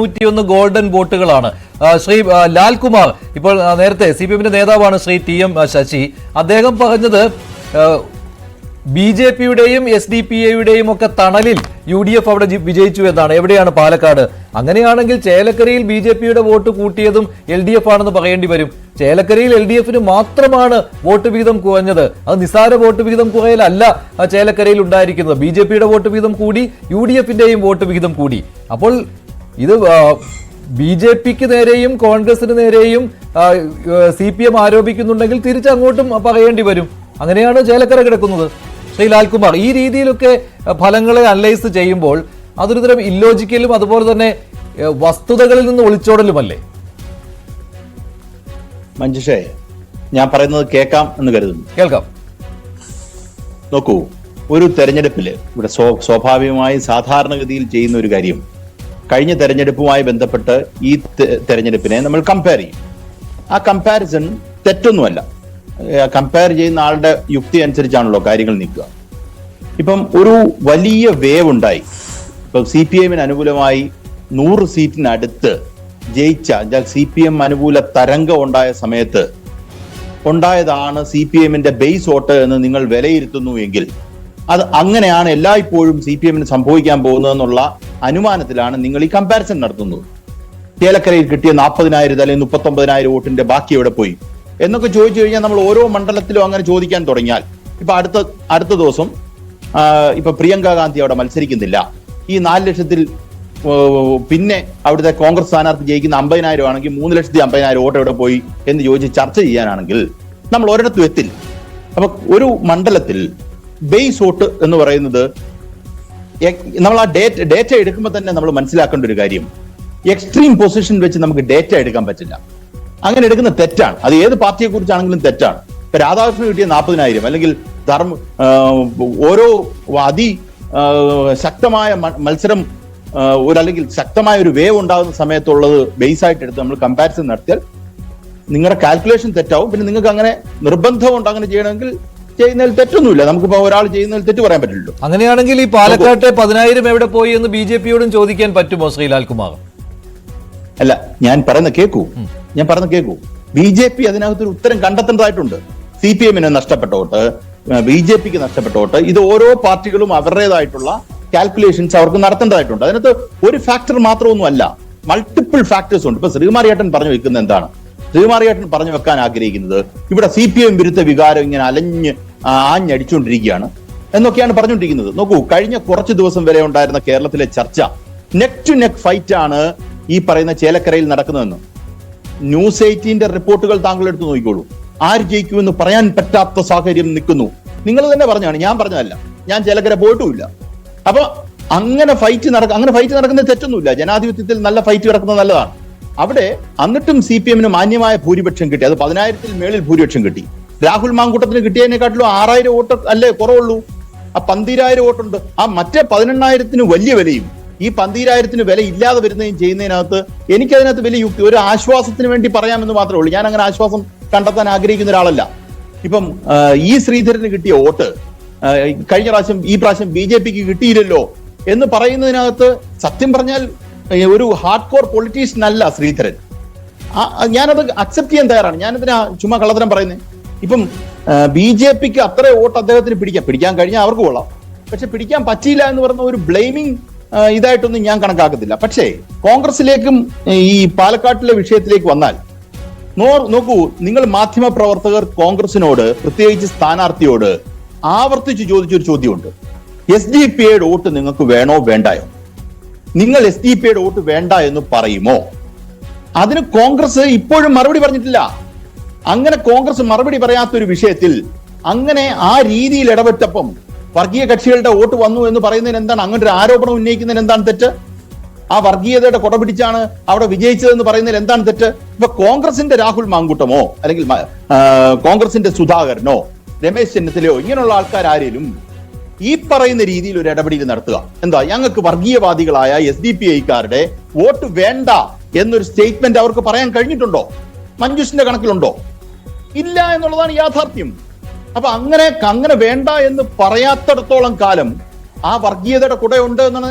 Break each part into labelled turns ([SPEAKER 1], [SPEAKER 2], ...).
[SPEAKER 1] 1,101 golden വോട്ടുകളാണ്. Shri Lalkumar, ഇപ്പോൾ നേരത്തെ CPM-ന്റെ നേതാവാണ് ശ്രീ TM ശശി. അദ്ദേഹം പറഞ്ഞത് BJP-യുടെയും SDPA-യുടെയും ഒക്കെ തണലിൽ UDF അവിടെ വിജയിച്ചു എന്നാണ്. എവിടെയാണ്? പാലക്കാട്. അങ്ങനെയാണെങ്കിൽ ചേലക്കരയിൽ BJP-യുടെ വോട്ട് കൂട്ടിയതും LDF ആണെന്ന് പറയേണ്ടി വരും. ചേലക്കരയിൽ LDF-ന് മാത്രമാണ് വോട്ട് വീതം കുറഞ്ഞത്. അത് നിസ്സാര വോട്ട് വീതം കുറയലല്ല ചേലക്കരയിൽ ഉണ്ടായിരിക്കുന്നത്. BJP-യുടെ വോട്ട് വീതം കൂടി, UDF-ന്റെയും വോട്ട് വീതം കൂടി. അപ്പോൾ ഇത് BJP-ക്ക് നേരെയും കോൺഗ്രസിന് നേരെയും CPM ആരോപിക്കുന്നുണ്ടെങ്കിൽ തിരിച്ചങ്ങോട്ടും പറയേണ്ടി വരും. അങ്ങനെയാണ് ചേലക്കര കിടക്കുന്നത്. ശ്രീ ലാൽകുമാർ, ഈ രീതിയിലൊക്കെ ഫലങ്ങളെ അനലൈസ് ചെയ്യുമ്പോൾ അതൊരു തരം ഇല്ലോജിക്കലും അതുപോലെ തന്നെ വസ്തുതകളിൽ നിന്ന് ഒളിച്ചോടലുമല്ലേ?
[SPEAKER 2] മഞ്ജുഷേ, ഞാൻ പറയുന്നത് കേൾക്കാം എന്ന് കരുതുന്നു.
[SPEAKER 1] കേൾക്കാം.
[SPEAKER 2] നോക്കൂ, ഒരു തെരഞ്ഞെടുപ്പില് ഇവിടെ സ്വാഭാവികമായി സാധാരണഗതിയിൽ ചെയ്യുന്ന ഒരു കാര്യം, കഴിഞ്ഞ തെരഞ്ഞെടുപ്പുമായി ബന്ധപ്പെട്ട് ഈ തെരഞ്ഞെടുപ്പിനെ നമ്മൾ കമ്പയർ ചെയ്യും. ആ കമ്പാരിസൺ തെറ്റൊന്നുമല്ല. കമ്പയർ ചെയ്യുന്ന ആളുടെ യുക്തി അനുസരിച്ചാണല്ലോ കാര്യങ്ങൾ നീക്കുക. ഇപ്പം ഒരു വലിയ വേവ് ഉണ്ടായി. ഇപ്പം CPM-ന് അനുകൂലമായി 100 സീറ്റിനടുത്ത് ജയിച്ച CPM അനുകൂല തരംഗം ഉണ്ടായ സമയത്ത് ഉണ്ടായതാണ് CPM-ന്റെ ബേസ് വോട്ട് എന്ന് നിങ്ങൾ വിലയിരുത്തുന്നു എങ്കിൽ അത് അങ്ങനെയാണ് എല്ലായ്പ്പോഴും CPM-ന് സംഭവിക്കാൻ പോകുന്നതെന്നുള്ള അനുമാനത്തിലാണ് നിങ്ങൾ ഈ കമ്പാരിസൺ നടത്തുന്നത്. ചേലക്കരയിൽ കിട്ടിയ 40,000 അല്ലെങ്കിൽ 39,000 വോട്ടിന്റെ ബാക്കി എവിടെ പോയി എന്നൊക്കെ ചോദിച്ചു കഴിഞ്ഞാൽ നമ്മൾ ഓരോ മണ്ഡലത്തിലും അങ്ങനെ ചോദിക്കാൻ തുടങ്ങിയാൽ, ഇപ്പൊ അടുത്ത ദിവസം ഇപ്പൊ പ്രിയങ്ക ഗാന്ധി അവിടെ മത്സരിക്കുന്നില്ല, ഈ 4 ലക്ഷത്തിൽ പിന്നെ അവിടുത്തെ കോൺഗ്രസ് സ്ഥാനാർത്ഥി ജയിക്കുന്ന 50,000 ആണെങ്കിൽ 3,50,000 വോട്ട് എവിടെ പോയി എന്ന് ചോദിച്ച് ചർച്ച ചെയ്യാനാണെങ്കിൽ നമ്മൾ ഒരിടത്തും എത്തില്ല. അപ്പൊ ഒരു മണ്ഡലത്തിൽ ബേസ് വോട്ട് എന്ന് പറയുന്നത് നമ്മൾ ആ ഡേറ്റ എടുക്കുമ്പോൾ തന്നെ നമ്മൾ മനസ്സിലാക്കേണ്ട ഒരു കാര്യം, എക്സ്ട്രീം പൊസിഷൻ വെച്ച് നമുക്ക് ഡേറ്റ എടുക്കാൻ പറ്റില്ല. അങ്ങനെ എടുക്കുന്ന തെറ്റാണ്. അത് ഏത് പാർട്ടിയെ കുറിച്ചാണെങ്കിലും തെറ്റാണ്. ഇപ്പൊ രാധാകൃഷ്ണന് കിട്ടിയ 40,000 അല്ലെങ്കിൽ ഓരോ ശക്തമായ മത്സരം അല്ലെങ്കിൽ ശക്തമായ ഒരു വേവ് ഉണ്ടാകുന്ന സമയത്തുള്ളത് ബേസ് ആയിട്ട് എടുത്ത് നമ്മൾ കമ്പാരിസൺ നടത്തിയാൽ നിങ്ങളുടെ കാൽക്കുലേഷൻ തെറ്റാവും. പിന്നെ നിങ്ങൾക്ക് അങ്ങനെ നിർബന്ധമുണ്ട് അങ്ങനെ ചെയ്യണമെങ്കിൽ ചെയ്യുന്നതിൽ തെറ്റൊന്നുമില്ല. നമുക്കിപ്പോ ഒരാൾ ചെയ്യുന്നതിൽ തെറ്റ് പറയാൻ പറ്റില്ലല്ലോ.
[SPEAKER 1] അങ്ങനെയാണെങ്കിൽ ഈ പാലക്കാട്ടെ 10,000 എവിടെ പോയി എന്ന് BJP-യോടും ചോദിക്കാൻ പറ്റുമോ ശ്രീ ലാൽകുമാർ?
[SPEAKER 2] അല്ല, ഞാൻ പറയുന്ന കേൾക്കൂ. BJP അതിനകത്തൊരു ഉത്തരം കണ്ടെത്തേണ്ടതായിട്ടുണ്ട്. CPM-ന് നഷ്ടപ്പെട്ട വോട്ട്, BJP-ക്ക് നഷ്ടപ്പെട്ട വോട്ട്, ഇത് ഓരോ പാർട്ടികളും അവരുടേതായിട്ടുള്ള കാൽക്കുലേഷൻസ് അവർക്ക് നടത്തേണ്ടതായിട്ടുണ്ട്. അതിനകത്ത് ഒരു ഫാക്ടർ മാത്രമൊന്നും അല്ല, മൾട്ടിപ്പിൾ ഫാക്ടേഴ്സ് ഉണ്ട്. ഇപ്പൊ ശ്രീകുമാരിയേട്ടൻ പറഞ്ഞു വെക്കുന്നത് എന്താണ്? ശ്രീകുമാരിയേട്ടൻ പറഞ്ഞു വെക്കാൻ ആഗ്രഹിക്കുന്നത് ഇവിടെ CPM വിരുദ്ധ വികാരം ഇങ്ങനെ ആഞ്ഞടിച്ചുകൊണ്ടിരിക്കുകയാണ് എന്നൊക്കെയാണ് പറഞ്ഞുകൊണ്ടിരിക്കുന്നത്. നോക്കൂ, കഴിഞ്ഞ കുറച്ച് ദിവസം വരെ ഉണ്ടായിരുന്ന കേരളത്തിലെ ചർച്ച നെക്ക് ടു നെക്ക് ഫൈറ്റ് ആണ് ഈ പറയുന്ന ചേലക്കരയിൽ നടക്കുന്നതെന്ന്. News 18-ന്റെ റിപ്പോർട്ടുകൾ താങ്കൾ എടുത്ത് നോക്കിക്കോളൂ. ആര് ജയിക്കുമെന്ന് പറയാൻ പറ്റാത്ത സാഹചര്യം നിൽക്കുന്നു. നിങ്ങൾ തന്നെ പറഞ്ഞാണ്, ഞാൻ പറഞ്ഞതല്ല. ഞാൻ ചേലക്കര പോയിട്ടുമില്ല. അപ്പൊ അങ്ങനെ ഫൈറ്റ് നടക്കുന്നത് തെറ്റൊന്നുമില്ല. ജനാധിപത്യത്തിൽ നല്ല ഫൈറ്റ് കിടക്കുന്നത് നല്ലതാണ്. അവിടെ എന്നിട്ടും CPM-ന് മാന്യമായ ഭൂരിപക്ഷം കിട്ടി. അത് 10,000-ൽ മേളിൽ ഭൂരിപക്ഷം കിട്ടി. രാഹുൽ മാങ്കൂട്ടത്തിന് കിട്ടിയതിനെക്കാട്ടിലും 6,000 വോട്ട് അല്ലേ കുറവുള്ളൂ. ആ 12,000 വോട്ടുണ്ട്. ആ മറ്റേ 18,000-ന് വലിയ വിലയും ഈ 12,000-ന് വില ഇല്ലാതെ വരുന്നതും ചെയ്യുന്നതിനകത്ത് എനിക്കതിനകത്ത് വലിയ യുക്തി, ഒരു ആശ്വാസത്തിന് വേണ്ടി പറയാമെന്ന് മാത്രമേ ഉള്ളൂ. ഞാൻ അങ്ങനെ ആശ്വാസം കണ്ടെത്താൻ ആഗ്രഹിക്കുന്ന ഒരാളല്ല. ഇപ്പം ഈ ശ്രീധരന് കിട്ടിയ വോട്ട് ഈ പ്രാവശ്യം BJP-ക്ക് കിട്ടിയില്ലല്ലോ എന്ന് പറയുന്നതിനകത്ത് സത്യം പറഞ്ഞാൽ ഒരു ഹാർഡ് കോർ പൊളിറ്റീഷ്യൻ അല്ല ശ്രീധരൻ. ഞാനത് അക്സെപ്റ്റ് ചെയ്യാൻ തയ്യാറാണ്. ഞാനതിനാ ചുമ്മാ കള്ളത്തരം പറയുന്നത്. ഇപ്പം BJP-ക്ക് അത്ര വോട്ട് അദ്ദേഹത്തിന് പിടിക്കാൻ കഴിഞ്ഞാൽ അവർക്ക് കൊള്ളാം. പക്ഷെ പിടിക്കാൻ പറ്റിയില്ല എന്ന് പറഞ്ഞ ഒരു ബ്ലെയിമിങ് ഇതായിട്ടൊന്നും ഞാൻ കണക്കാക്കത്തില്ല. പക്ഷേ കോൺഗ്രസിലേക്കും ഈ പാലക്കാട്ടിലെ വിഷയത്തിലേക്ക് വന്നാൽ നോക്കൂ, നിങ്ങൾ മാധ്യമ പ്രവർത്തകർ കോൺഗ്രസിനോട്, പ്രത്യേകിച്ച് സ്ഥാനാർത്ഥിയോട് ആവർത്തിച്ച് ചോദിച്ചൊരു ചോദ്യമുണ്ട്. SDPA-യുടെ വോട്ട് നിങ്ങൾക്ക് വേണോ വേണ്ടായോ? നിങ്ങൾ SDPA-യുടെ വോട്ട് വേണ്ട എന്ന് പറയുമോ? അതിന് കോൺഗ്രസ് ഇപ്പോഴും മറുപടി പറഞ്ഞിട്ടില്ല. അങ്ങനെ കോൺഗ്രസ് മറുപടി പറയാത്തൊരു വിഷയത്തിൽ അങ്ങനെ ആ രീതിയിൽ ഇടപെട്ടപ്പം വർഗീയ കക്ഷികളുടെ വോട്ട് വന്നു എന്ന് പറയുന്നതിന് എന്താണ്, അങ്ങനെ ഒരു ആരോപണം ഉന്നയിക്കുന്നതിന് എന്താണ് തെറ്റ്? ആ വർഗീയതയുടെ കൊട പിടിച്ചാണ് അവിടെ വിജയിച്ചതെന്ന് പറയുന്നതിൽ എന്താണ് തെറ്റ്? ഇപ്പൊ കോൺഗ്രസിന്റെ രാഹുൽ മാങ്കൂട്ടമോ അല്ലെങ്കിൽ കോൺഗ്രസിന്റെ സുധാകരനോ രമേശ് ചെന്നിത്തലയോ ഇങ്ങനെയുള്ള ആൾക്കാർ ആരെങ്കിലും ഈ പറയുന്ന രീതിയിൽ ഒരു ഇടപെടൽ നടത്തുക, എന്താ ഞങ്ങൾക്ക് വർഗീയവാദികളായ SDPI-ക്കാരുടെ വോട്ട് വേണ്ട എന്നൊരു സ്റ്റേറ്റ്മെന്റ് അവർക്ക് പറയാൻ കഴിഞ്ഞിട്ടുണ്ടോ? മഞ്ജുഷിന്റെ കണക്കിലുണ്ടോ? ഇല്ല എന്നുള്ളതാണ് യാഥാർത്ഥ്യം. അപ്പൊ അങ്ങനെ വേണ്ട എന്ന് പറയാത്തിടത്തോളം കാലം ആ വർഗീയതയുടെ കൂടെ ഉണ്ട് എന്നാണ്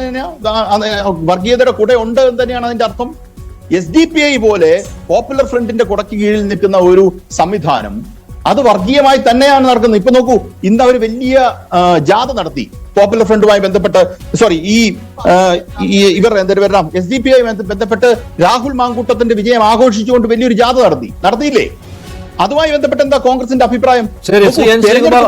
[SPEAKER 2] വർഗീയതയുടെ കൂടെ ഉണ്ട് എന്ന് തന്നെയാണ് അതിന്റെ അർത്ഥം. SDPI പോലെ പോപ്പുലർ ഫ്രണ്ടിന്റെ കുടയ്ക്ക് കീഴിൽ നിൽക്കുന്ന ഒരു സംവിധാനം അത് വർഗീയമായി തന്നെയാണ് നടക്കുന്നത്. ഇപ്പൊ നോക്കൂ, ഇന്ന് അവർ വലിയ ജാഥ നടത്തി പോപ്പുലർ ഫ്രണ്ടുമായി ബന്ധപ്പെട്ട്, സോറി ഇവർ എന്തൊരു വരണം SDPI ബന്ധപ്പെട്ട് രാഹുൽ മാങ്കൂട്ടത്തിന്റെ വിജയം ആഘോഷിച്ചുകൊണ്ട് വലിയൊരു ജാഥ നടത്തിയില്ലേ? അതുമായി ബന്ധപ്പെട്ട് എന്താ കോൺഗ്രസിന്റെ അഭിപ്രായം?
[SPEAKER 1] ശരി, ശ്രീ എൻ. ശ്രീകുമാർ